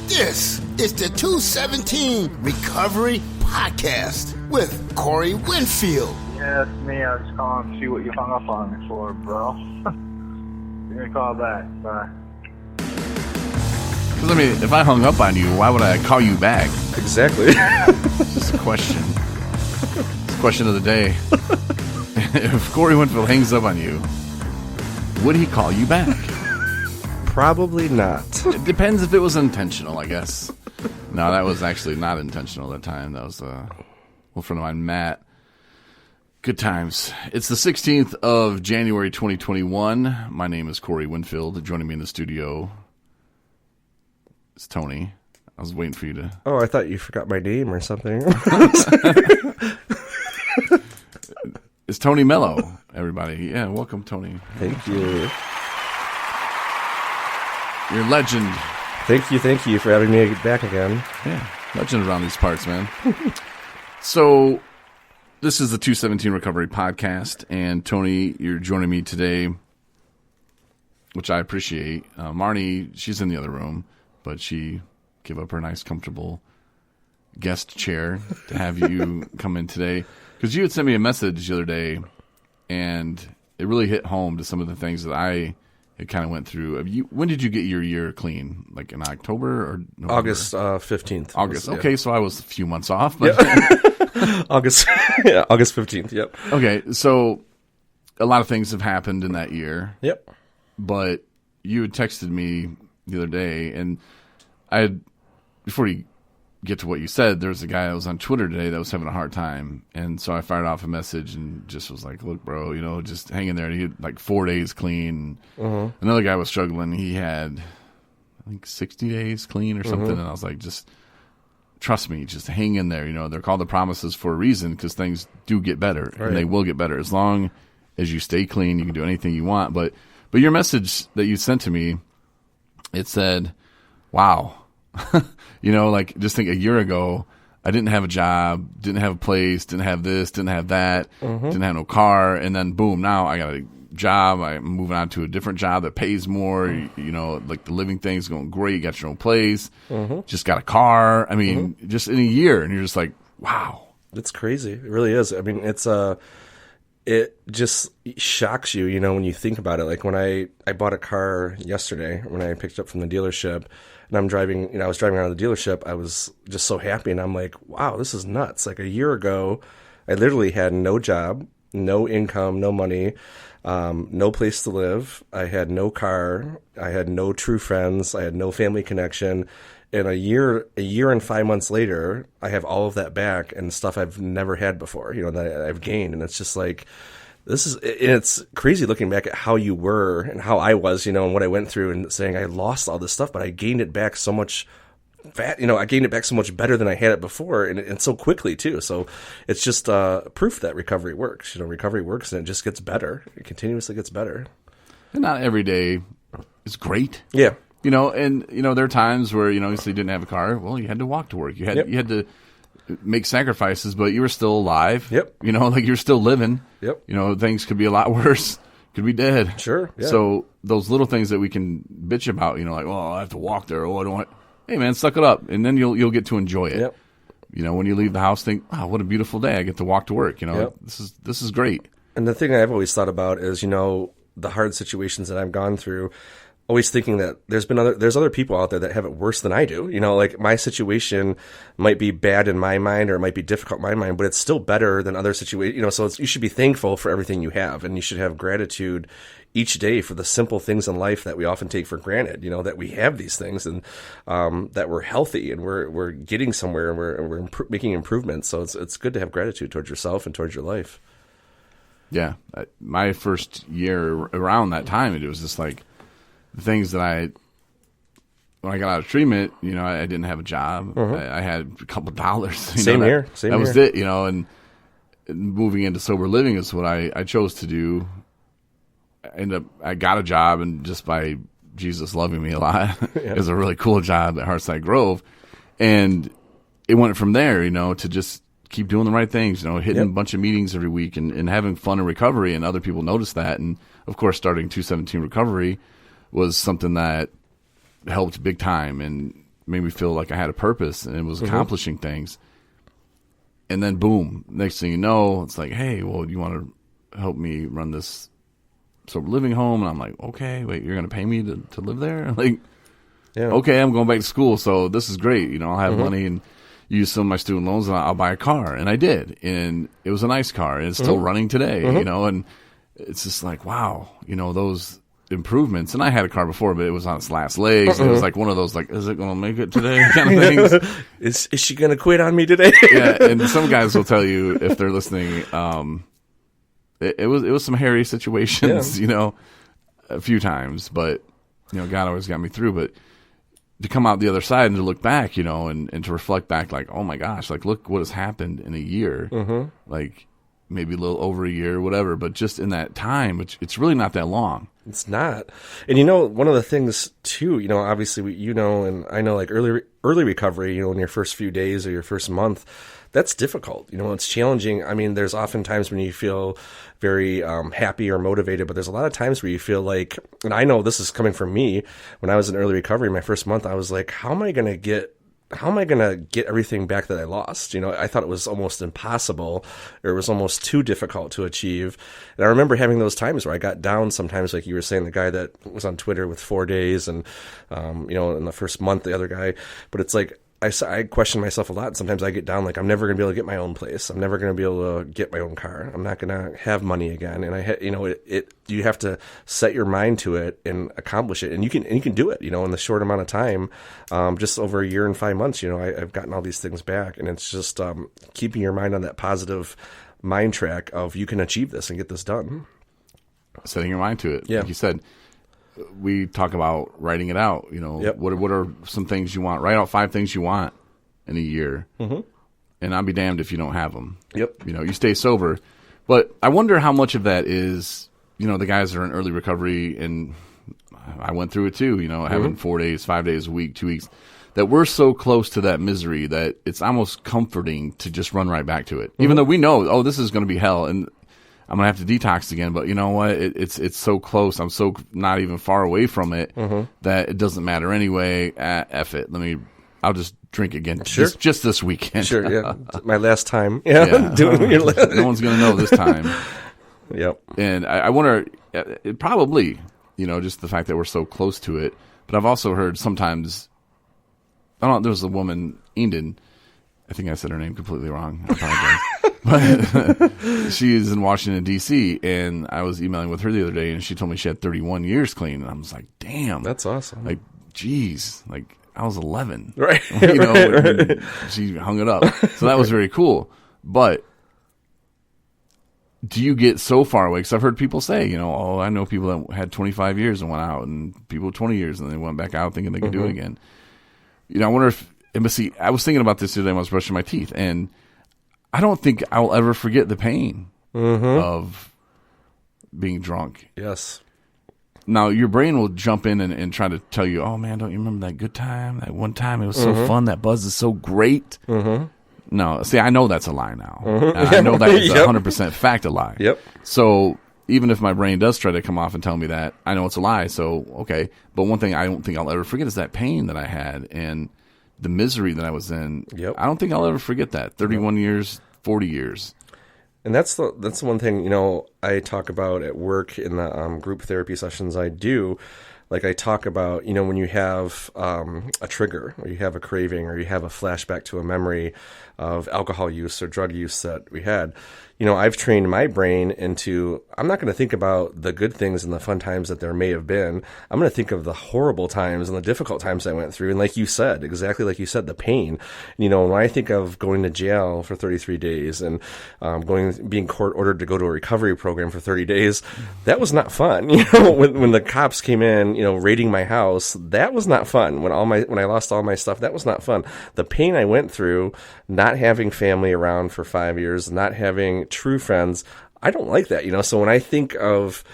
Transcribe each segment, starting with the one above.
This is the 217 Recovery Podcast with Corey Winfield. Yeah, it's me. I was just calling to see what you hung up on me for, bro. Give me a call back. Bye. Because, I mean, if I hung up on you, why would I call you back? Exactly. It's just a question. It's a question of the day. If Corey Winfield hangs up on you, would he call you back? Probably not. It depends if it was intentional, I guess. No, that was actually not intentional that time. That was a old friend of mine, Matt. Good times. It's the 16th of January, 2021. My name is Corey Winfield. Joining me in the studio is Tony. I was waiting for you to... Oh, I thought you forgot my name or something. It's Tony Mello, everybody. Yeah, welcome, Tony. Thank you. You're a legend. Thank you for having me back again. Yeah, legend around these parts, man. So, this is the 217 Recovery Podcast, and Tony, you're joining me today, which I appreciate. Marnie, she's in the other room, but she gave up her nice, comfortable guest chair to have you come in today. Because you had sent me a message the other day, and it really hit home to some of the things that I kind of went through. When did you get your year clean? Like in October or November? August 15th. August. Yeah. Okay, so I was a few months off. But August 15th, yep. Okay, so a lot of things have happened in that year. Yep. But you had texted me the other day, and before you get to what you said, there was a guy that was on Twitter today that was having a hard time, and so I fired off a message and just was like, look, bro, just hang in there. And he had like 4 days clean. Another guy was struggling. He had, I think, 60 days clean or something, and I was like, just trust me, just hang in there. They're called the promises for a reason, because things do get better, and they will get better. As long as you stay clean, you can do anything you want. But your message that you sent to me, it said, wow. Like, just think a year ago, I didn't have a job, didn't have a place, didn't have this, didn't have that, didn't have no car, and then boom, now I got a job. I'm moving on to a different job that pays more. Like the living thing's going great. You got your own place, just got a car. I mean, just in a year, and you're just like, wow, it's crazy. It really is. I mean, it just shocks you, when you think about it. Like when I bought a car yesterday, when I picked it up from the dealership, and I'm driving, I was driving around the dealership, I was just so happy, and I'm like, wow, this is nuts. Like a year ago, I literally had no job, no income, no money, no place to live. I had no car. I had no true friends. I had no family connection. And a year and 5 months later, I have all of that back and stuff I've never had before, that I've gained. And it's just like, it's crazy looking back at how you were and how I was, and what I went through, and saying I lost all this stuff, but I gained it back so much I gained it back so much better than I had it before, and so quickly too. So it's just proof that recovery works. Recovery works, and it just gets better. It continuously gets better. And not every day is great. Yeah. There are times where, so you didn't have a car. Well, you had to walk to work. You had to make sacrifices, but you were still alive. Yep. Like you're still living. Yep. Things could be a lot worse. Could be dead. Sure. Yeah. So those little things that we can bitch about, like, well, I have to walk there. Oh, I don't want. Hey, man, suck it up, and then you'll get to enjoy it. Yep. When you leave the house, think, wow, what a beautiful day. I get to walk to work. Yep. This is great. And the thing I've always thought about is, the hard situations that I've gone through. Always thinking that there's other people out there that have it worse than I do. Like my situation might be bad in my mind, or it might be difficult in my mind, but it's still better than other situations. So you should be thankful for everything you have, and you should have gratitude each day for the simple things in life that we often take for granted. That we have these things, and that we're healthy, and we're getting somewhere, and we're making improvements. So it's good to have gratitude towards yourself and towards your life. Yeah, my first year around that time, it was just like, the things that when I got out of treatment, I didn't have a job. I had a couple of dollars. Same here. That was it, and moving into sober living is what I chose to do. I got a job, and just by Jesus loving me a lot, it was a really cool job at Hearthside Grove. And it went from there, to just keep doing the right things, hitting a bunch of meetings every week and having fun in recovery, and other people noticed that. And, of course, starting 217 Recovery was something that helped big time. And made me feel like I had a purpose and it was accomplishing things. And then boom, next thing you know, it's like, hey, well, you want to help me run this sober living home? And I'm like, okay, wait, you're going to pay me to live there? Like, okay, I'm going back to school, so this is great. You know, I'll have money and use some of my student loans and I'll buy a car. And I did. And it was a nice car and it's still running today, you know, and it's just like, wow, you know, those improvements. And I had a car before, but it was on its last legs. And it was like one of those, like, is it going to make it today kind of things. Is she going to quit on me today? Yeah. And some guys will tell you, if they're listening, it was some hairy situations, you know, a few times, but, you know, God always got me through. But to come out the other side and to look back, you know, and to reflect back, like, oh my gosh, like, look what has happened in a year, like maybe a little over a year, whatever, but just in that time, it's really not that long. It's not. And, you know, one of the things too, you know, obviously, you know, and I know, like early recovery, you know, in your first few days or your first month, that's difficult. You know, it's challenging. I mean, there's often times when you feel very happy or motivated, but there's a lot of times where you feel like, and I know this is coming from me, when I was in early recovery, my first month, I was like, how am I going to get everything back that I lost? You know, I thought it was almost impossible, or it was almost too difficult to achieve. And I remember having those times where I got down sometimes, like you were saying, the guy that was on Twitter with 4 days and, you know, in the first month, the other guy, but it's like, I question myself a lot. And sometimes I get down, like, I'm never going to be able to get my own place. I'm never going to be able to get my own car. I'm not going to have money again. And you know, you have to set your mind to it and accomplish it. And you can do it, you know, in the short amount of time, just over a year and 5 months, you know, I've gotten all these things back. And it's just, keeping your mind on that positive mind track of you can achieve this and get this done. Setting your mind to it. Yeah. Like you said, we talk about writing it out. You know, what are some things you want? Write out 5 things you want in a year, and I'll be damned if you don't have them. Yep. You know, you stay sober, but I wonder how much of that is, you know, the guys that are in early recovery, and I went through it too. You know, having 4 days, 5 days a week, 2 weeks, that we're so close to that misery that it's almost comforting to just run right back to it, even though we know, oh, this is going to be hell, and I'm going to have to detox again, but you know what? It's so close. I'm so not even far away from it that it doesn't matter anyway. F it. I'll just drink again. Sure. Just this weekend. Sure, yeah. My last time. Yeah. Doing your No one's going to know this time. Yep. And I wonder, it probably, you know, just the fact that we're so close to it. But I've also heard sometimes, I don't know, there was a woman, Eden, I think I said her name completely wrong. I apologize. But she's in Washington, D.C., and I was emailing with her the other day, and she told me she had 31 years clean. And I was like, damn. That's awesome. Like, geez. Like, I was 11. Right. You know, right. She hung it up. So that was very cool. But do you get so far away? Because I've heard people say, you know, oh, I know people that had 25 years and went out, and people with 20 years, and they went back out thinking they could do it again. You know, I wonder if, I was thinking about this today when I was brushing my teeth, and I don't think I'll ever forget the pain of being drunk. Yes. Now, your brain will jump in and try to tell you, oh, man, don't you remember that good time? That one time it was so fun. That buzz is so great. No, see, I know that's a lie now. I know that is 100% fact a lie. Yep. So even if my brain does try to come off and tell me that, I know it's a lie. So, okay. But one thing I don't think I'll ever forget is that pain that I had and the misery that I was in. Yep. I don't think I'll ever forget that. 31 years, 40 years. And that's the one thing, you know, I talk about at work in the group therapy sessions I do. Like I talk about, you know, when you have a trigger or you have a craving or you have a flashback to a memory of alcohol use or drug use that we had, you know, I've trained my brain into, I'm not going to think about the good things and the fun times that there may have been. I'm going to think of the horrible times and the difficult times I went through. And like you said, exactly like you said, the pain. You know, when I think of going to jail for 33 days and being court ordered to go to a recovery program for 30 days, that was not fun. You know, when the cops came in, you know, raiding my house, that was not fun. When I lost all my stuff, that was not fun. The pain I went through, not having family around for 5 years, not having true friends, I don't like that, you know. So when I think of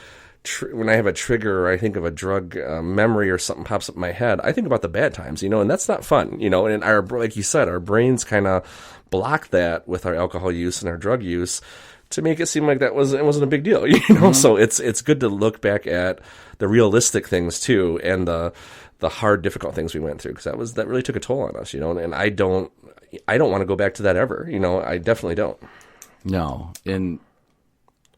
when I have a trigger or I think of a drug memory or something pops up in my head, I think about the bad times, you know, and that's not fun, you know. And like you said, our brains kind of block that with our alcohol use and our drug use to make it seem like it wasn't a big deal, you know. So it's good to look back at the realistic things too, and the hard, difficult things we went through, because that really took a toll on us, and I don't want to go back to that ever. I definitely don't. No. And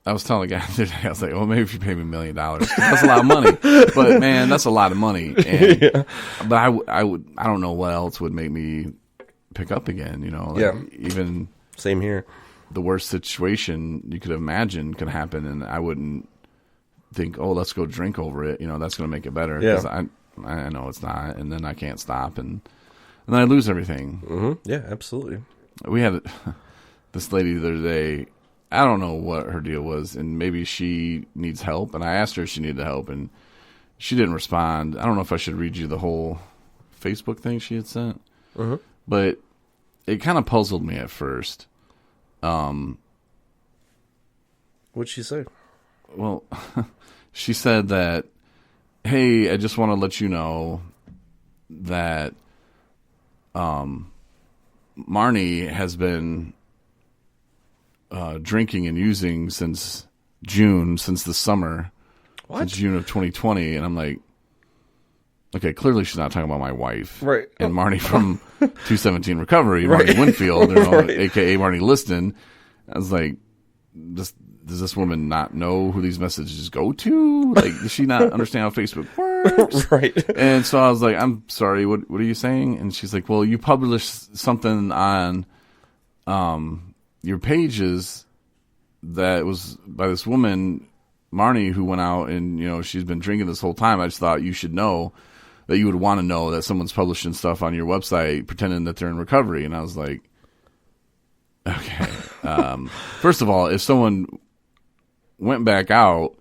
I was telling the guy the other day, I was like, well, maybe if you pay me $1 million, that's a lot of money. But man, that's a lot of money. And, but I don't know what else would make me pick up again, even same here. The worst situation you could imagine could happen, and I wouldn't think, oh, let's go drink over it. That's going to make it better. Because I know it's not, and then I can't stop, and then I lose everything. Mm-hmm. Yeah, absolutely. We had this lady the other day. I don't know what her deal was, and maybe she needs help. And I asked her if she needed help, and she didn't respond. I don't know if I should read you the whole Facebook thing she had sent, but it kind of puzzled me at first. What'd she say? Well, she said that, hey, I just want to let you know that Marnie has been drinking and using since the summer. What? Since June of 2020. And I'm like, okay, clearly she's not talking about my wife. Right. And Marnie from 217 Recovery, Marnie Winfield, a.k.a. Marnie Liston. I was like, does this woman not know who these messages go to? Like, does she not understand how Facebook works? Right. And so I was like, I'm sorry, what are you saying? And she's like, well, you published something on your pages that was by this woman, Marnie, who went out and, she's been drinking this whole time. I just thought you should know that you would want to know that someone's publishing stuff on your website pretending that they're in recovery. And I was like, okay. First of all, if someone went back out,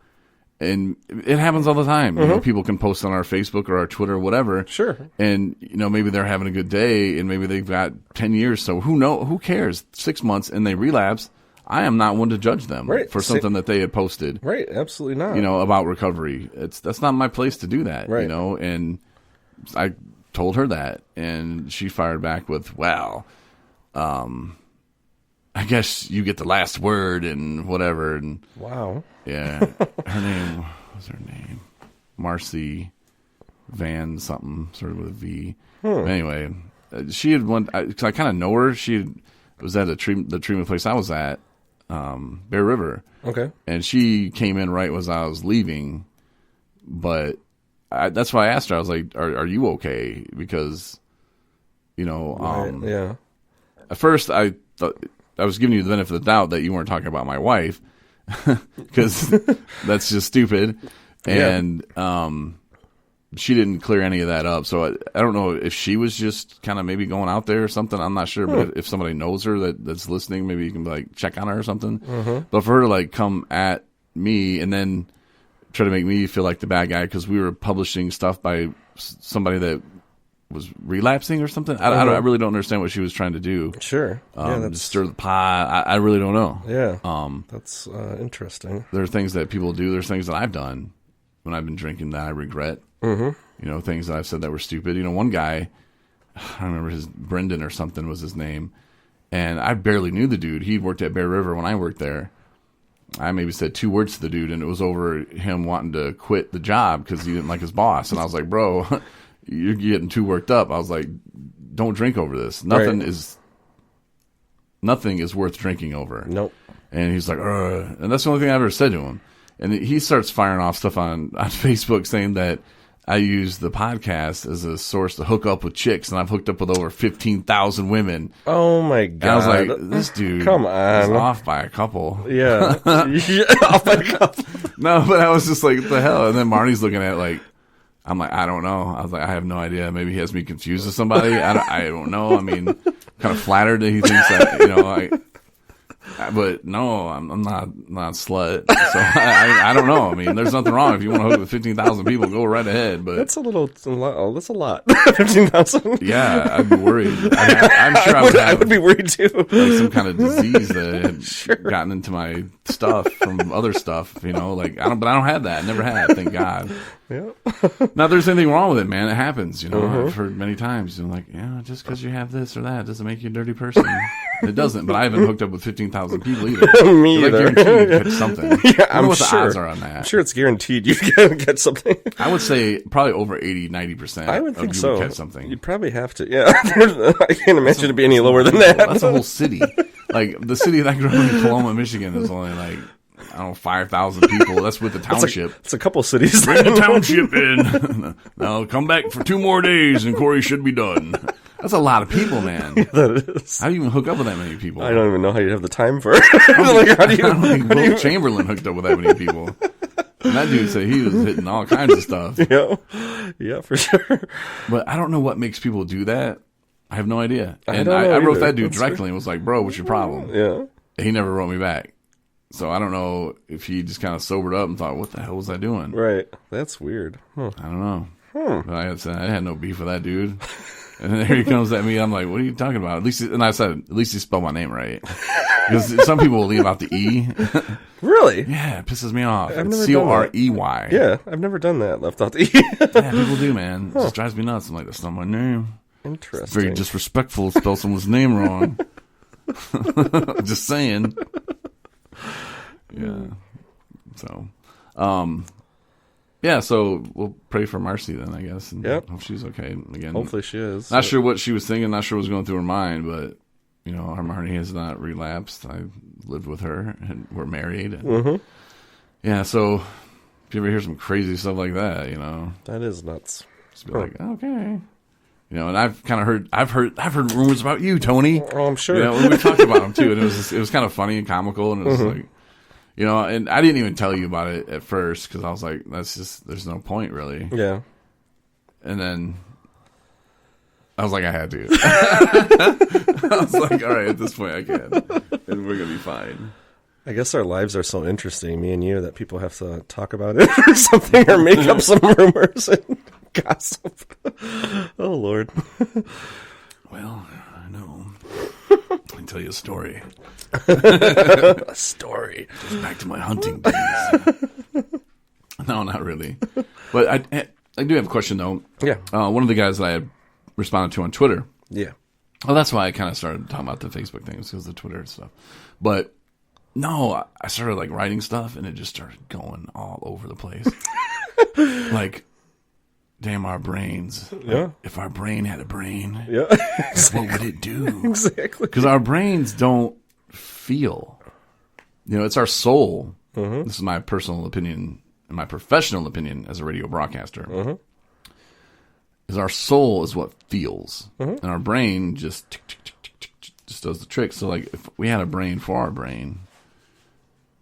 and it happens all the time, people can post on our Facebook or our Twitter or whatever. Sure. And, maybe they're having a good day and maybe they've got 10 years. So who cares? 6 months and they relapse. I am not one to judge them for something that they had posted. Right. Absolutely not. About recovery. That's not my place to do that, right. And I told her that, and she fired back with, well, I guess you get the last word and whatever. And wow. Yeah. What was her name? Marcy Van something, sort of with a V. Anyway, she had cause I kind of know her. She was at the treatment place I was at, Bear River. Okay. And she came in right as I was leaving, but that's why I asked her. I was like, are you okay? Because, yeah. At first I thought I was giving you the benefit of the doubt that you weren't talking about my wife, because that's just stupid. And she didn't clear any of that up. So I don't know if she was just kind of maybe going out there or something. I'm not sure. But if somebody knows her that's listening, maybe you can check on her or something. But for her to come at me and then try to make me feel like the bad guy because we were publishing stuff by somebody that was relapsing or something. I really don't understand what she was trying to do. Sure. Just stir the pot. I really don't know. Yeah. That's interesting. There are things that people do. There's things that I've done when I've been drinking that I regret. Things that I've said that were stupid. One guy, I remember Brendan or something was his name, and I barely knew the dude. He worked at Bear River when I worked there. I maybe said 2 words to the dude, and it was over him wanting to quit the job because he didn't like his boss. And I was like, bro, you're getting too worked up. I was like, don't drink over this. Nothing is worth drinking over. Nope. And he's like, ugh. And that's the only thing I ever said to him. And he starts firing off stuff on Facebook saying that I use the podcast as a source to hook up with chicks, and I've hooked up with over 15,000 women. Oh my God. And I was like, this dude Come on. is off by a couple. Yeah. Off by a couple. No, but I was just like, what the hell? And then Marnie's looking at it I'm like, I don't know. I was like, I have no idea. Maybe he has me confused with somebody. I don't know. I mean, kind of flattered that he thinks that, but no, I'm not a slut. So I don't know. I mean, there's nothing wrong. If you want to hook with 15,000 people, go right ahead. But that's a lot. 15,000. Yeah, I'd be worried. I'm sure I would be worried too. Some kind of disease that had gotten into my stuff from other stuff. But I don't have that. I never had. Thank God. Yeah. Not there's anything wrong with it, man. It happens. I've heard many times. Just because you have this or that doesn't make you a dirty person. It doesn't, but I haven't hooked up with 15,000 people either. Me either. Like, guaranteed you catch something. Yeah, I don't know what sure. the odds are on that. I'm sure it's guaranteed you can get something. I would say probably over 80, 90%. I would think you so. Would catch something. You'd probably have to. Yeah, I can't imagine it be any lower than that. That's a whole city. Like the city that I grew up in, Coloma, Michigan, is only like, I don't know, 5,000 people. That's with the township. It's a couple cities. Bring the township in. Now come back for 2 more days, and Corey should be done. That's a lot of people, man. Yeah, that is. How do you even hook up with that many people? I don't even know how you'd have the time for it. Like, I don't think Will Chamberlain hooked up with that many people. And that dude said he was hitting all kinds of stuff. Yeah, for sure. But I don't know what makes people do that. I have no idea. I And don't know I wrote either. that dude That's directly and was like, bro, what's your problem? Yeah. And he never wrote me back. So I don't know if he just kind of sobered up and thought, what the hell was I doing? Right. That's weird. Huh. I don't know. But I had no beef with that dude. And then here he comes at me. I'm like, what are you talking about? At least he spelled my name right. Because some people will leave out the E. Really? Yeah, it pisses me off. I've It's never done that. Corey. Yeah, I've never done that. Left out the E. Yeah, people do, man. It just drives me nuts. I'm like, that's not my name. It's Interesting. very disrespectful to spell someone's name wrong. Just saying. Yeah. So, yeah, so we'll pray for Marcy then, I guess. And Yep. hope she's okay again. Hopefully she is. Not sure what she was thinking, not sure what was going through her mind, but, you know, our Marnie has not relapsed. I lived with her, and we're married. And, yeah, so if you ever hear some crazy stuff like that, you know. That is nuts. Just be like, okay. You know, and I've heard rumors about you, Tony. Oh, I'm sure. You know, we talked about them too, and it was kind of funny and comical, and it was like, you know, and I didn't even tell you about it at first because I was like, there's no point really. Yeah. And then I was like, I had to. I was like, all right, at this point I can, and we're gonna be fine. I guess our lives are so interesting, me and you, that people have to talk about it or something, or make up some rumors and gossip. Oh, Lord. Well, I know. I can tell you a story. A story. Goes back to my hunting days. No, not really. But I do have a question though. Yeah. One of the guys that I had responded to on Twitter. Yeah. Well, that's why I kind of started talking about the Facebook things because of the Twitter stuff. But no, I started like writing stuff and it just started going all over the place. Like, damn, our brains. Yeah. Like, if our brain had a brain, Yeah. what would it do? Exactly. Because our brains don't feel. You know, it's our soul. This is my personal opinion and my professional opinion as a radio broadcaster. Is our soul is what feels, and our brain just tick, tick, tick, tick, tick, tick, just does the trick. So, like, if we had a brain for our brain,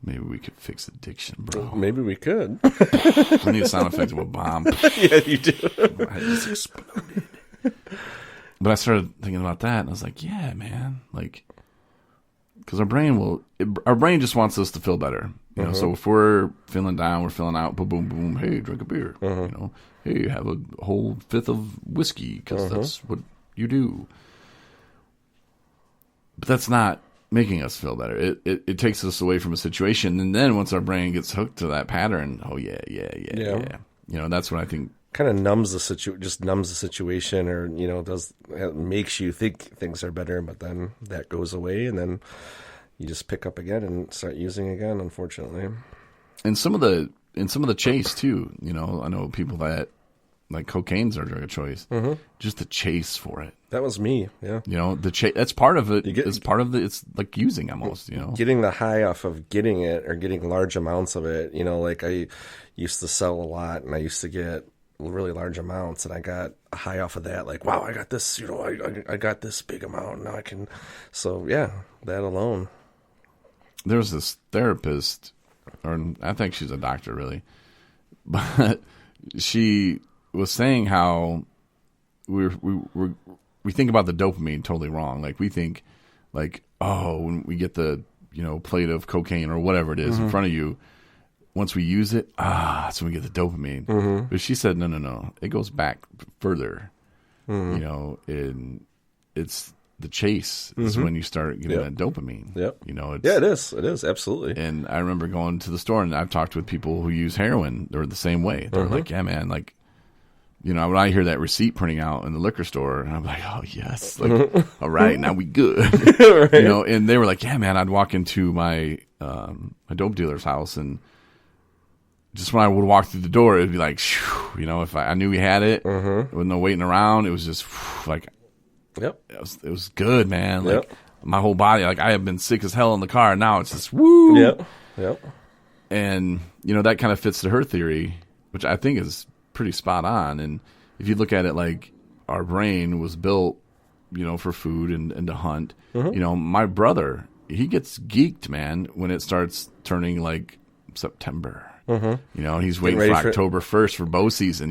maybe we could fix addiction, bro. Maybe we could. I need a sound effect of a bomb. Yeah, you do. My head just exploded. But I started thinking about that, and I was like, yeah, man, like, because our brain just wants us to feel better. You know, so if we're feeling down, we're feeling out, boom, boom, boom, hey, drink a beer. You know, hey, have a whole fifth of whiskey because that's what you do. But that's not making us feel better. It takes us away from a situation, and then once our brain gets hooked to that pattern, oh yeah. You know, that's what I think. Kind of numbs the situation, or, you know, it makes you think things are better, but then that goes away, and then you just pick up again and start using again, unfortunately. And some of the chase too, you know, I know people that like cocaine's their drug of choice. Just the chase for it. That was me, yeah. You know, the chase, that's part of it. It's part of it's like using almost, you know. Getting the high off of getting it, or getting large amounts of it. You know, like I used to sell a lot, and I used to get really large amounts, and I got a high off of that. Like, wow, I got this, you know, I got this big amount, now I can. So yeah, that alone. There was this therapist, or I think she's a doctor really, but she was saying how we think about the dopamine totally wrong. Like, we think like, oh, when we get the, you know, plate of cocaine or whatever it is in front of you, once we use it, that's when we get the dopamine. But she said, no, it goes back further. You know, it's the chase is when you start getting that dopamine. Yep. You know, it is absolutely. And I remember going to the store, and I've talked with people who use heroin. They're the same way. They're like, yeah, man, like, when I hear that receipt printing out in the liquor store, and I'm like, oh yes, like, all right, now we good. Right. And they were like, yeah, man, I'd walk into my dope dealer's house, and just when I would walk through the door, it'd be like, whew, if I knew we had it, with no waiting around, it was just whew, like, Yep. It was good, man. Like Yep. my whole body, like I have been sick as hell in the car, and now it's just woo. Yep. And that kind of fits to her theory, which I think is pretty spot on. And if you look at it, like our brain was built, for food and to hunt. My brother, he gets geeked, man, when it starts turning like September. He's waiting for October 1st for bow season.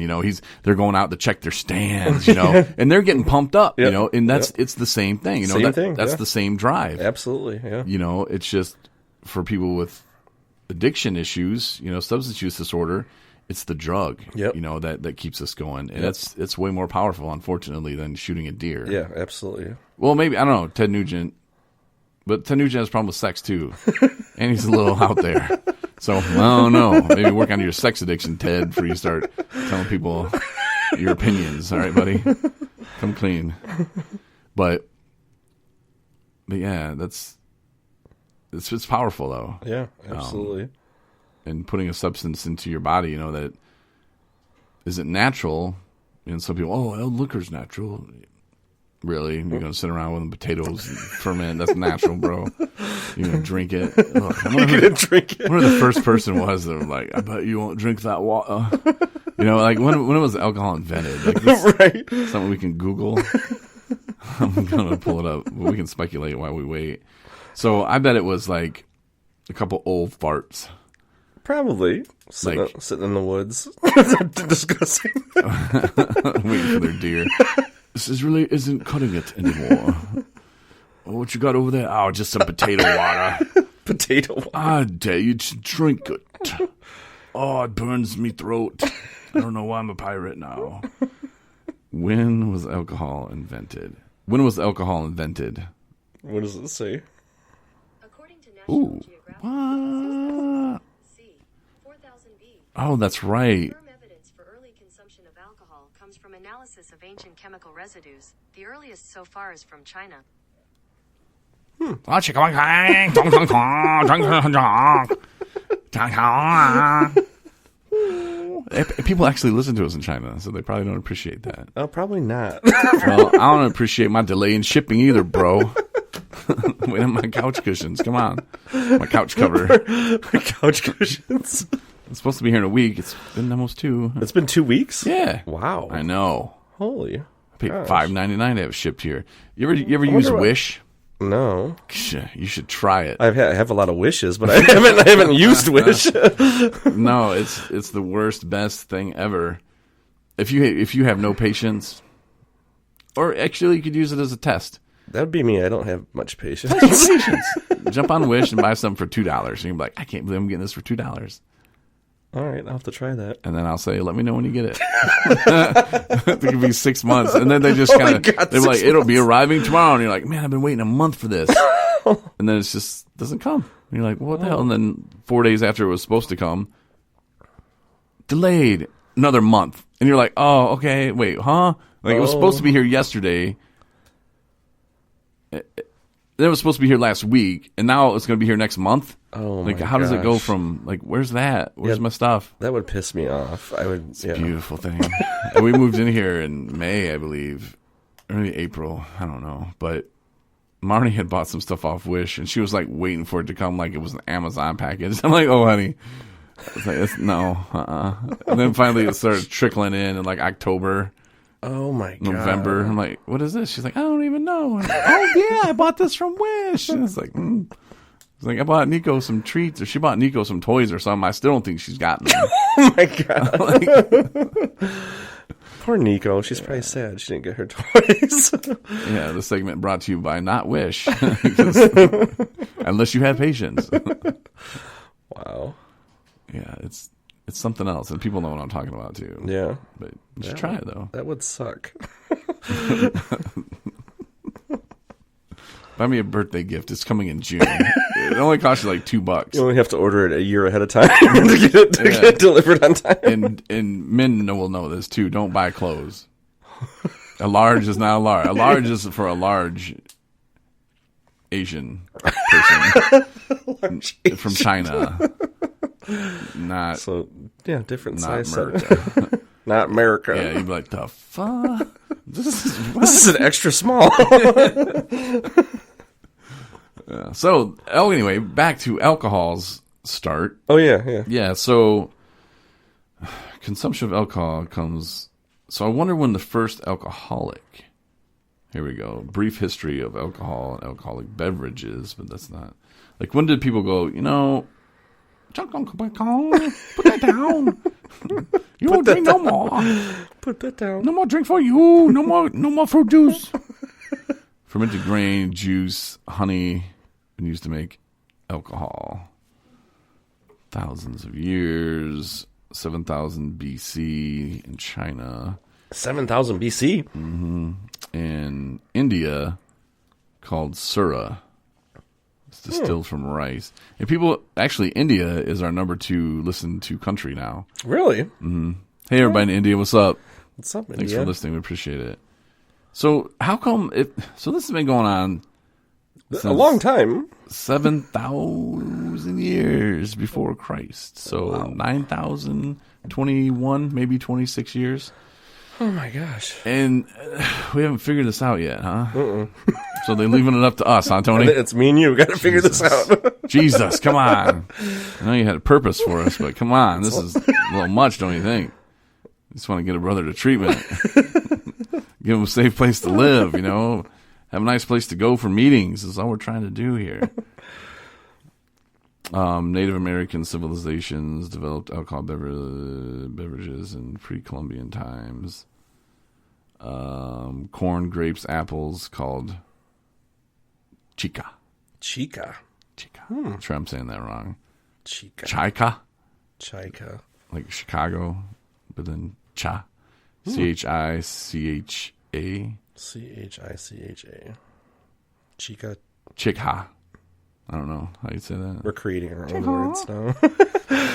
They're going out to check their stands, and they're getting pumped up, and it's the same thing. That's the same drive. Absolutely. Yeah. It's just for people with addiction issues, substance use disorder, it's the drug, that keeps us going. And it's way more powerful, unfortunately, than shooting a deer. Yeah, absolutely. Well, maybe, I don't know, Ted Nugent, but Ted Nugent has a problem with sex too. And he's a little out there. So, I don't know. Maybe work on your sex addiction, Ted, before you start telling people your opinions. All right, buddy? Come clean. But yeah, it's powerful, though. Yeah, absolutely. And putting a substance into your body, that isn't natural. And some people, liquor's natural. Really? You're going to sit around with potatoes and ferment? That's natural, bro. You're going to drink it. Look, I wonder who the first person was that was like, I bet you won't drink that water. Like when was alcohol invented? Like this, right. Something we can Google. I'm going to pull it up. But we can speculate while we wait. So I bet it was like a couple old farts. Probably. Sitting in the woods. Discussing. Waiting for their deer. This really isn't cutting it anymore. What you got over there? Oh, just some potato water. Potato water. I dare you to drink it. Oh, it burns me throat. I don't know why I'm a pirate now. When was alcohol invented? What does it say? According to National Geographic, What? C, 4000 B. Oh, that's right. Firm evidence for early consumption of alcohol comes from analysis of ancient chemical residues. The earliest so far is from China. People actually listen to us in China, so they probably don't appreciate that. Oh, probably not. Well, I don't appreciate my delay in shipping either, bro. Wait on my couch cushions. Come on. My couch cover. My couch cushions. It's supposed to be here in a week. It's been almost 2. It's been 2 weeks? Yeah. Wow. I know. Holy. I paid $5.99 to have it shipped here. You ever use Wish? No. You should try it. I have a lot of wishes, but I haven't used Wish. No, it's the worst, best thing ever. If you have no patience, or actually you could use it as a test. That would be me. I don't have much patience. Jump on Wish and buy something for $2. And you're like, I can't believe I'm getting this for $2. All right, I'll have to try that. And then I'll say, let me know when you get it. It could be 6 months. And then they just kind of, they're like, it'll be arriving tomorrow. And you're like, man, I've been waiting a month for this. And then it just doesn't come. And you're like, what the hell? And then 4 days after it was supposed to come, delayed another month. And you're like, oh, okay, wait, huh? Like it was supposed to be here yesterday. Then it was supposed to be here last week, and now it's going to be here next month. Oh, like, my how does it go gosh. from like, where's that? Where's my stuff? That would piss me off. It's a beautiful thing. And we moved in here in May, I believe, or maybe April. I don't know, but Marnie had bought some stuff off Wish, and she was like waiting for it to come, like it was an Amazon package. I'm like, oh, honey, it's like no, And then finally it started trickling in like October. Oh my god. November. I'm like, what is this? She's like, I don't even know. And, oh yeah, I bought this from Wish. And it's like, It's like I bought Nico some treats, or she bought Nico some toys or something. I still don't think she's gotten them. Oh my god. Poor Nico. She's probably sad she didn't get her toys. Yeah, the segment brought to you by Not Wish. Unless you have patience. Wow. Yeah, it's something else, and people know what I'm talking about too. Yeah. But you should try it though. That would suck. Buy me a birthday gift. It's coming in June. only costs you like $2. You only have to order it a year ahead of time to get it delivered on time. And men will know this too. Don't buy clothes. A large is not a large. A large is for a large Asian person from China. Not So yeah, different not size. America. Not America. Yeah, you'd be like, the fuck? This is an extra small. So anyway, back to alcohol's start. Oh yeah. Yeah, so consumption of alcohol comes. So I wonder when the first alcoholic. Here we go. Brief history of alcohol and alcoholic beverages, but that's not. Like, when did people go, put that down. You won't drink no more. Put that down. No more drink for you. No more fruit juice. Fermented grain, juice, honey, been used to make alcohol. Thousands of years. 7,000 BC in China. 7,000 BC. In India, called Sura. It's distilled from rice. And people, actually, India is our number 2 listened to country now. Really? Hey, everybody in India, what's up? What's up, Thanks India? for listening. We appreciate it. So, how come so this has been going on A long time. 7,000 years before Christ. So, 9,021, maybe 26 years. Oh my gosh. And we haven't figured this out yet, huh? So they're leaving it up to us, huh, Tony? It's me and you. We got to figure this out. Jesus, come on. I know you had a purpose for us, but come on. This is a little much, don't you think? Just want to get a brother to treatment. Give him a safe place to live, Have a nice place to go for meetings. Is all we're trying to do here. Native American civilizations developed alcohol beverages in pre-Columbian times. Corn, grapes, apples called chica. Chica. I'm sure I'm saying that wrong. Chica. Chica. Like Chicago, but then cha. Chicha. Chicha. Chica. I don't know how you say that. We're creating our own words now.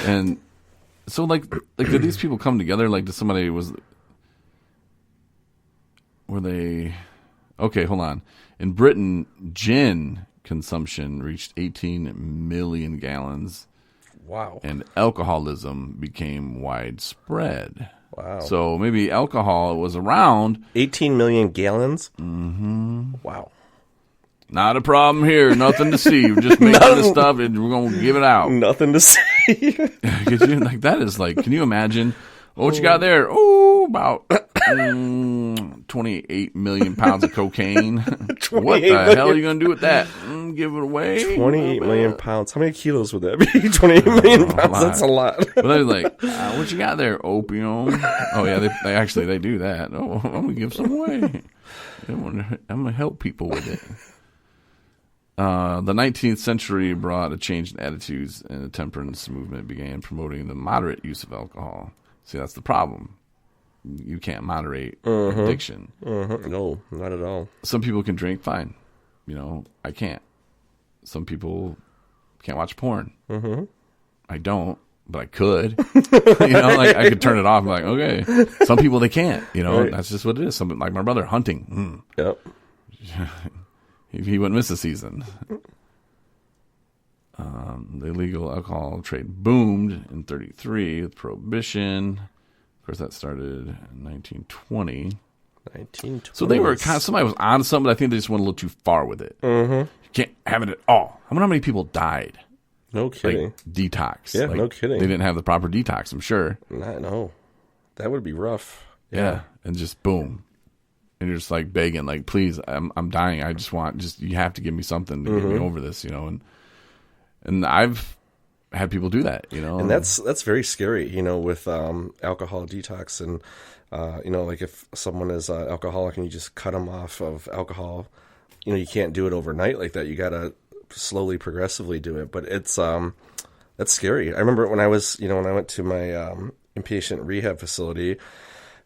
And so, like, did these people come together? Like, did somebody were they? Okay, hold on. In Britain, gin consumption reached 18 million gallons. Wow. And alcoholism became widespread. Wow. So maybe alcohol was around. 18 million gallons? Mm-hmm. Wow. Not a problem here. Nothing to see. We're just making this stuff and we're going to give it out. Nothing to see. Like, that is like, can you imagine? What you got there? Oh, about 28 million pounds of cocaine. What the hell are you going to do with that? Give it away? 28 million pounds. How many kilos would that be? 28 million pounds. That's a lot. But they're like, what you got there? Opium. Oh, yeah, they do that. Oh, I'm going to give some away. I'm going to help people with it. The 19th century brought a change in attitudes, and the temperance movement began promoting the moderate use of alcohol. See, that's the problem. You can't moderate addiction. No, not at all. Some people can drink fine. I can't. Some people can't watch porn. I don't, but I could. Like I could turn it off and be like, okay. Some people, they can't. Right. That's just what it is. Some, like my brother, hunting. Yep. He wouldn't miss a season. The illegal alcohol trade boomed in 1933 with Prohibition. Of course, that started in 1920. 1920. So they were somebody was on something, but I think they just went a little too far with it. You can't have it at all. I wonder how many people died. No kidding. Like, detox. Yeah, like, no kidding. They didn't have the proper detox, I'm sure. No. That would be rough. Yeah. And just boom. And you're just like begging, like, please, I'm dying. I just you have to give me something to get me over this, And I've had people do that, And that's very scary, with alcohol detox. And, like if someone is alcoholic and you just cut them off of alcohol, you can't do it overnight like that. You got to slowly, progressively do it. But it's that's scary. I remember when I was, when I went to my inpatient rehab facility,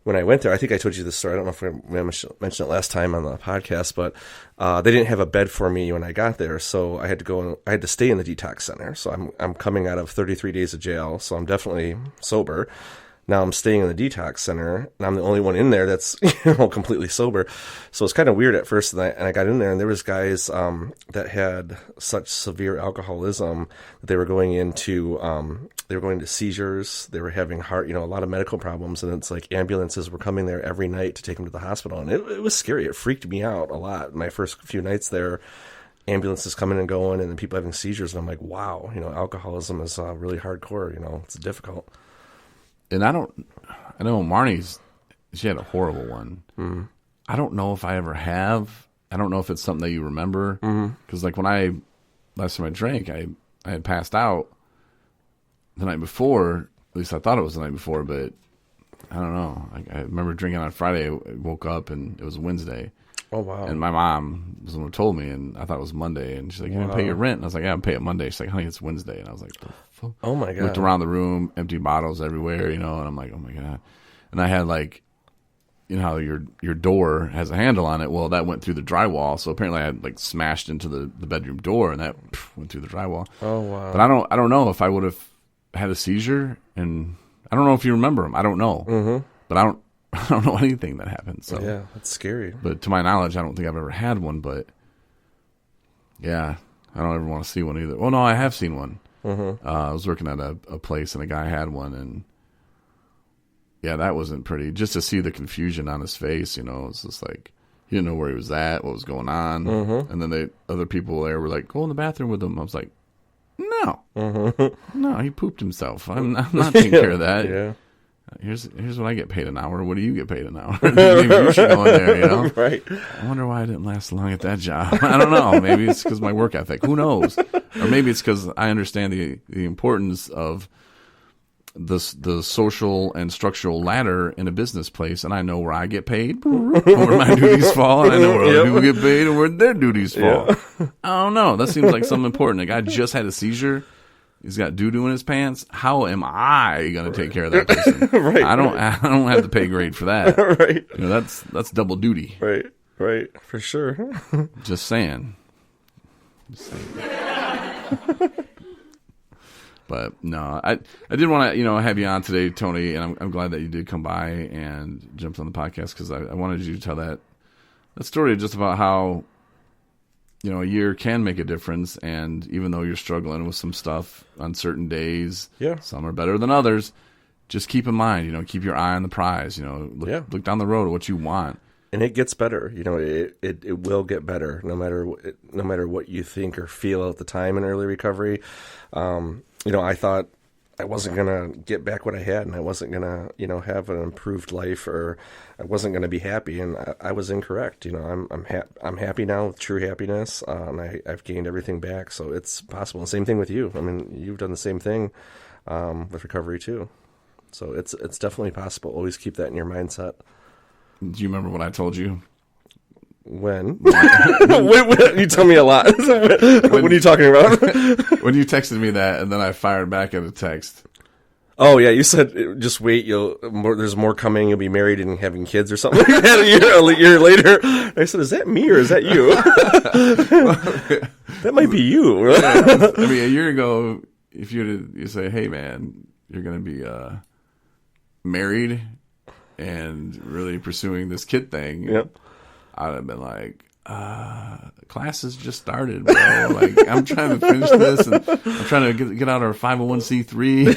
when I went there, I think I told you this story. I don't know if I mentioned it last time on the podcast, but they didn't have a bed for me when I got there, so I had to stay in the detox center. So I'm coming out of 33 days of jail, so I'm definitely sober. Now I'm staying in the detox center, and I'm the only one in there that's completely sober. So it's kind of weird at first, and I got in there, and there was guys that had such severe alcoholism that they were going into seizures. They were having heart, a lot of medical problems, and it's like ambulances were coming there every night to take them to the hospital, and it was scary. It freaked me out a lot. My first few nights there, ambulances coming and going, and then people having seizures, and I'm like, wow, alcoholism is really hardcore. It's difficult. And I know Marnie's, she had a horrible one. Mm-hmm. I don't know if I ever have. I don't know if it's something that you remember. Because like last time I drank, I had passed out the night before. At least I thought it was the night before, but I don't know. I remember drinking on Friday. I woke up and it was Wednesday. Oh, wow. And my mom was the one who told me, and I thought it was Monday. And she's like, you didn't pay your rent? And I was like, yeah, I'll pay it Monday. She's like, honey, it's Wednesday. And I was like, the fuck? Oh, my God. Looked around the room, empty bottles everywhere, and I'm like, oh, my God. And I had like, how your door has a handle on it. Well, that went through the drywall. So apparently I had like smashed into the bedroom door, and that went through the drywall. Oh, wow. But I don't know if I would have had a seizure, and I don't know if you remember them. I don't know. Mm-hmm. But I don't know anything that happened. So yeah, that's scary. But to my knowledge, I don't think I've ever had one. But yeah, I don't ever want to see one either. Well, no, I have seen one. Mm-hmm. I was working at a place, and a guy had one, and yeah, that wasn't pretty. Just to see the confusion on his face, it's just like he didn't know where he was at, what was going on, mm-hmm. And then other people there were like, "Go in the bathroom with him." I was like, "No, mm-hmm. No, he pooped himself. I'm not taking care of that." Yeah. Here's what I get paid an hour. What do you get paid an hour? Maybe you should go in there, Right. I wonder why I didn't last long at that job. I don't know. Maybe it's because of my work ethic. Who knows? Or maybe it's because I understand the importance of the social and structural ladder in a business place, and I know where I get paid, where my duties fall, and I know where other people get paid and where their duties fall. Yeah. I don't know. That seems like something important. A guy just had a seizure. He's got doo-doo in his pants. How am I going to take care of that person? Right. I don't have the pay grade for that. Right. That's double duty. Right. For sure. Just saying. But no, I did want to have you on today, Tony, and I'm glad that you did come by and jumped on the podcast, because I wanted you to tell that story just about how a year can make a difference, and even though you're struggling with some stuff on certain days, some are better than others. Just keep in mind, keep your eye on the prize. Look down the road at what you want, and it gets better. It will get better no matter what you think or feel at the time in early recovery. I thought I wasn't gonna get back what I had, and I wasn't gonna have an improved life, or I wasn't gonna be happy, and I was incorrect. I'm happy now with true happiness, and I've gained everything back. So it's possible. And same thing with you. I mean, you've done the same thing with recovery too. So it's definitely possible. Always keep that in your mindset. Do you remember what I told you? When? You tell me a lot. What are you talking about? When you texted me that, and then I fired back at a text. Oh yeah, you said just wait. There's more coming. You'll be married and having kids or something like that a year later. I said, is that me or is that you? That might be you. I mean, a year ago, if you say, "Hey man, you're going to be married and really pursuing this kid thing," yep. I'd have been like, classes just started, bro. Like, I'm trying to finish this, and I'm trying to get out our 501c3,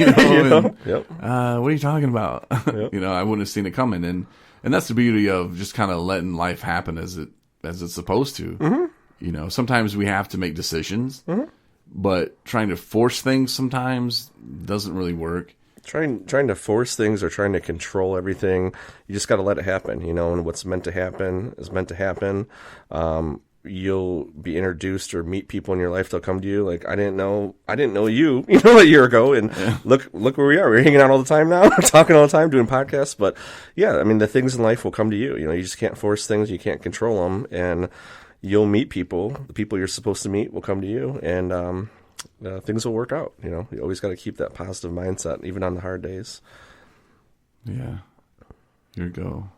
Yep. What are you talking about? Yep. I wouldn't have seen it coming. And that's the beauty of just kind of letting life happen as it's supposed to. Mm-hmm. Sometimes we have to make decisions, mm-hmm. but trying to force things sometimes doesn't really work. Trying to force things or trying to control everything, you just got to let it happen, and what's meant to happen is meant to happen. You'll be introduced or meet people in your life. They'll come to you. Like, I didn't know you, a year ago, and look where we are. We're hanging out all the time now, talking all the time, doing podcasts. But yeah, I mean, the things in life will come to you. You just can't force things. You can't control them, and you'll meet people. The people you're supposed to meet will come to you, and things will work out. You always got to keep that positive mindset, even on the hard days. Yeah. Here we go.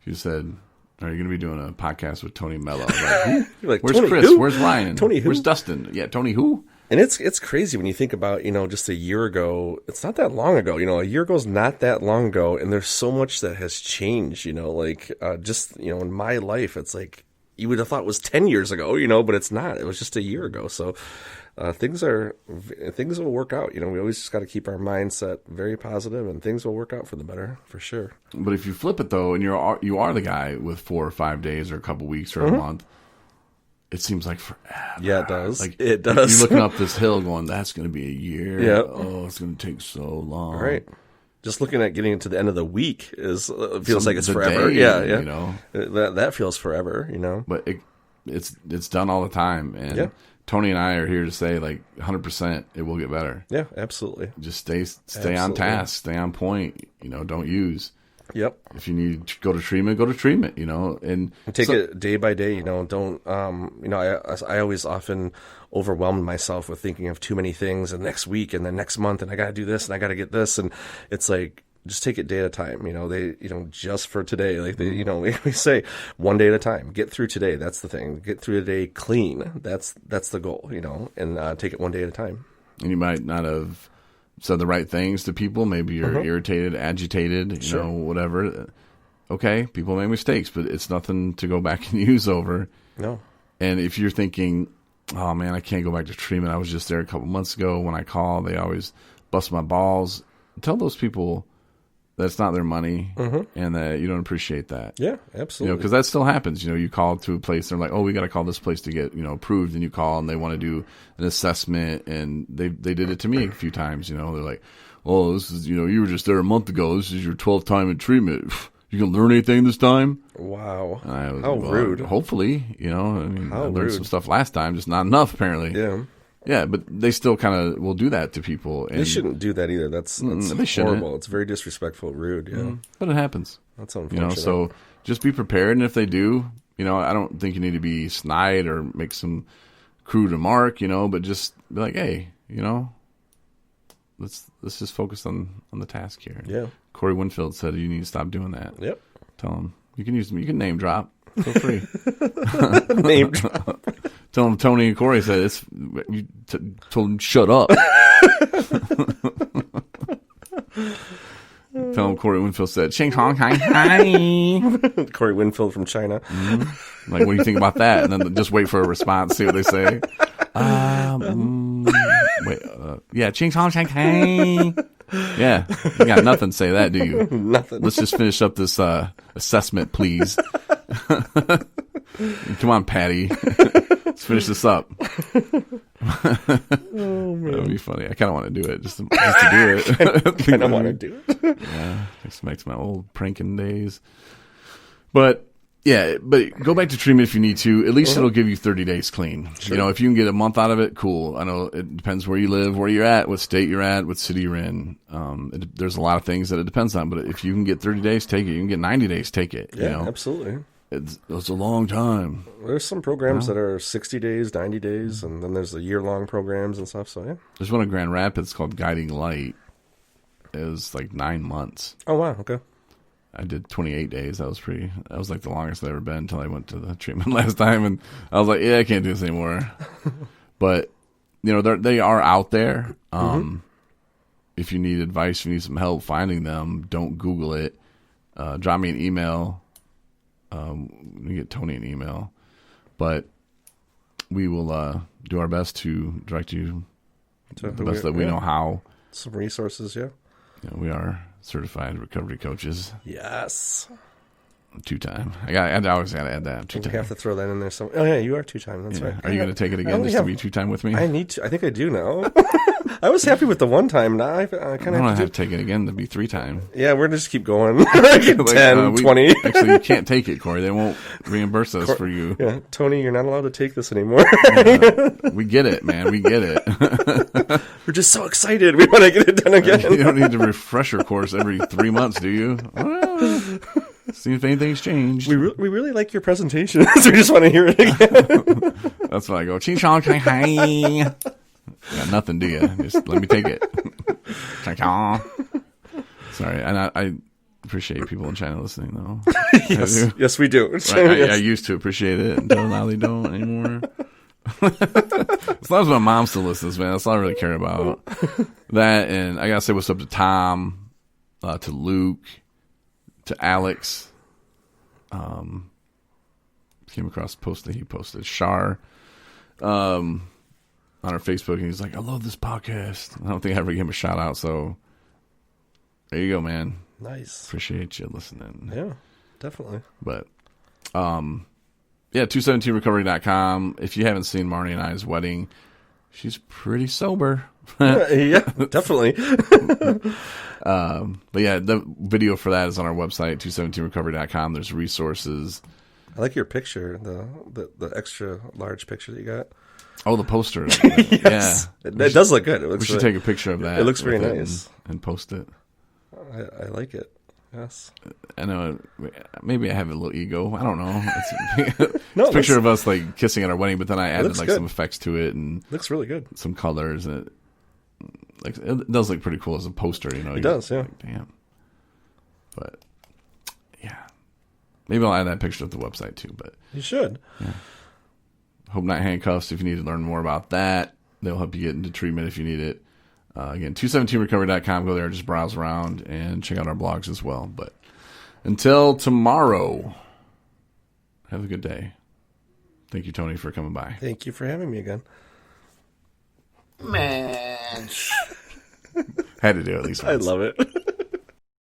You said, are you going to be doing a podcast with Tony Mello? Like, You're like, where's Tony Chris? who? Where's Ryan? Tony who? Where's Dustin? Yeah, Tony who? And it's crazy when you think about, just a year ago. It's not that long ago. A year ago is not that long ago, and there's so much that has changed. Just in my life, it's like you would have thought it was 10 years ago. But it's not. It was just a year ago. So things will work out. We always just got to keep our mindset very positive, and things will work out for the better, for sure. But if you flip it though, and you are the guy with 4 or 5 days or a couple weeks or a month. It seems like forever. Yeah, it does. Like, it does. You're looking up this hill going, that's going to be a year. Yeah. Oh, it's going to take so long. Right. Just looking at getting to the end of the week feels like it's forever. Day, yeah. That feels forever, But it's done all the time. And yeah. Tony and I are here to say, like, 100% it will get better. Yeah, absolutely. Just stay on task, stay on point, don't use. Yep. If you need to go to treatment, and take it day by day. Don't. I always often overwhelm myself with thinking of too many things, and next week, and then next month, and I got to do this, and I got to get this, and it's like just take it day at a time. Just for today, like we say, one day at a time. Get through today. That's the thing. Get through the day clean. That's the goal. And take it one day at a time. And you might not have said the right things to people. Maybe you're irritated, agitated, Sure. Whatever. Okay, people make mistakes, but it's nothing to go back and use over. No. And if you're thinking, oh man, I can't go back to treatment. I was just there a couple months ago. When I call, they always bust my balls. Tell those people that's not their money and that you don't appreciate that. Yeah, absolutely. Because that still happens. You call to a place, they're like, oh, we got to call this place to get, approved. And you call and they want to do an assessment. And they did it to me a few times. They're like, oh, this is, you were just there a month ago. This is your 12th time in treatment. You going to learn anything this time? Wow. How rude. Hopefully, I learned rude. some stuff last time, just not enough apparently. Yeah. Yeah, but they still kind of will do that to people. And They shouldn't do that either. That's they shouldn't. horrible. It's very disrespectful, rude. Yeah. But it happens. That's unfortunate. So just be prepared. And if they do, I don't think you need to be snide or make some crude remark, but just be like, hey, let's just focus on the task here. Yeah. Corey Winfield said you need to stop doing that. Yep. Tell him. You can name drop. Feel free. Name drop. Tell him Tony and Corey said it's. You told him shut up. Tell him Corey Winfield said Ching Hong Hai Hai. Corey Winfield from China. Mm-hmm. Like, what do you think about that? And then just wait for a response. See what they say. Yeah, Ching Hong Hai Hai. Yeah, you got nothing to say that, do you? Nothing. Let's just finish up this assessment, please. Come on, Patty. Let's finish this up. Oh, man. That would be funny. I kind of want to do it just to do it. I kind of want to do it. Yeah, takes me back to my old pranking days. But yeah, but go back to treatment if you need to. At least it'll give you 30 days clean. Sure. If you can get a month out of it, cool. I know it depends where you live, where you're at, what state you're at, what city you're in. There's a lot of things that it depends on. But if you can get 30 days, take it. You can get 90 days, take it. Yeah, absolutely. It's a long time. There's some programs that are 60 days, 90 days, and then there's the year-long programs and stuff. So yeah. There's one in Grand Rapids called Guiding Light. It was like 9 months. Oh wow, okay. I did 28 days. That was like the longest I've ever been until I went to the treatment last time. And I was like, yeah, I can't do this anymore. But, they are out there. If you need advice, if you need some help finding them, don't Google it. Drop me an email. We get Tony an email. But we will do our best to direct you the best that we know how. Some resources, yeah. We are certified recovery coaches. Yes. 2-time. I always got to add that. 2-time. We have to throw that in there somewhere. Oh, yeah, you are 2-time. That's right. Are you going to take it again just to be 2-time with me? I need to. I think I do now. I was happy with the 1-time. Now I kind of have to take it again to be 3-time. Yeah, we're going to just keep going. Like 10, 20. Actually, you can't take it, Corey. They won't reimburse us for you. Yeah, Tony, you're not allowed to take this anymore. We get it, man. We get it. We're just so excited. We want to get it done again. You don't need a refresher course every 3 months, do you? See if anything's changed. We really like your presentation, so we just want to hear it again. That's when I go, ching chong ching hi. Got nothing, do you? Just let me take it. Ching chong. Sorry, and I appreciate people in China listening, though. Yes, we do. Right, I used to appreciate it until now they don't anymore. As long as my mom still listens, man, that's all I really care about. That, and I gotta say what's up to Tom, to Luke, to Alex. Came across a post that he posted, Shar, on our Facebook, and he's like, I love this podcast. I don't think I ever gave him a shout out, so there you go, man. Nice. Appreciate you listening. Yeah, definitely. But, yeah, 217recovery.com. If you haven't seen Marnie and I's wedding, she's pretty sober. Yeah, definitely. But yeah, the video for that is on our website, 217recovery.com. There's resources. I like your picture, the extra large picture that you got. Oh, the poster. Yes. Yeah. It does look good. We should take a picture of that. It looks very nice. And post it. I like it. Yes. I know. Maybe I have a little ego. I don't know. It's No, a picture of us like kissing at our wedding, but then I added like good. some effects to it and Looks really good. some colors, and it does look pretty cool as a poster. You know, It does. Yeah. like, damn. But yeah, maybe I'll add that picture to the website too. But You should. Hope Not Handcuffs. If you need to learn more about that, they'll help you get into treatment if you need it. Again, 217recovery.com. Go there, just browse around and check out our blogs as well. But until tomorrow, have a good day. Thank you, Tony, for coming by. Thank you for having me again. Man. Had to do it at least I once. love it.